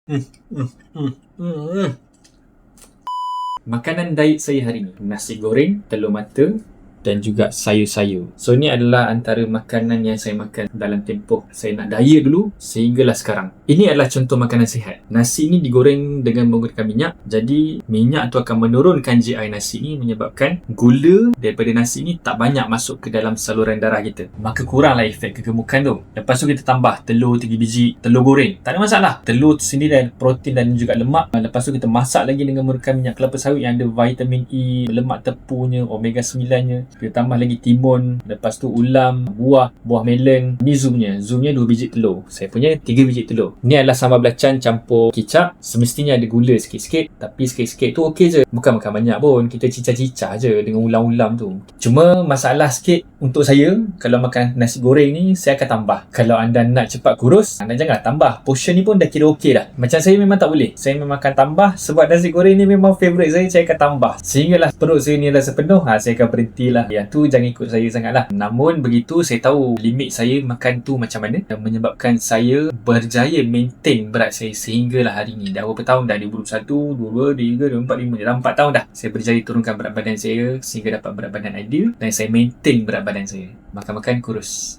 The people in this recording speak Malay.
Hmm, hmm, hmm, hmm. Makanan diet saya hari ni, nasi goreng, telur mata dan juga sayur-sayur. So ni adalah antara makanan yang saya makan dalam tempoh saya nak diet dulu sehinggalah sekarang. Ini adalah contoh makanan sihat. Nasi ni digoreng dengan menggunakan minyak. Jadi minyak tu akan menurunkan GI nasi ni, menyebabkan gula daripada nasi ni tak banyak masuk ke dalam saluran darah kita. Maka kuranglah efek kegemukan tu. Lepas tu kita tambah telur 3 biji, telur goreng. Tak ada masalah. Telur tu sendiri ada protein dan juga lemak. Lepas tu kita masak lagi dengan menggunakan minyak kelapa sawit yang ada vitamin E, lemak tepunya, omega 9-nya. Kita tambah lagi timun, lepas tu ulam, buah melon. Ni zoomnya 2 biji telur. Saya punya 3 biji telur. Ni adalah sambal belacan campur kicap. Semestinya ada gula sikit-sikit, tapi sikit-sikit tu okey je. Bukan makan banyak pun, kita cicah-cicah je dengan ulam-ulam tu. Cuma masalah sikit untuk saya, kalau makan nasi goreng ni, saya akan tambah. Kalau anda nak cepat kurus, anda janganlah tambah. Portion ni pun dah kira okey dah. Macam saya memang tak boleh. Saya memang akan tambah sebab nasi goreng ni memang favourite saya akan tambah. Sehinggalah perut saya ni rasa penuh, saya akan berhentilah. Yang tu jangan ikut saya sangat lah. Namun begitu, saya tahu limit saya makan tu macam mana dan menyebabkan saya berjaya maintain berat saya sehinggalah hari ni. Dah berapa tahun dah? 2021, 22, 23, 24, 5. Dah 4 tahun dah saya berjaya turunkan berat badan saya sehingga dapat berat badan ideal dan saya maintain berat badan saya. Makan-makan kurus.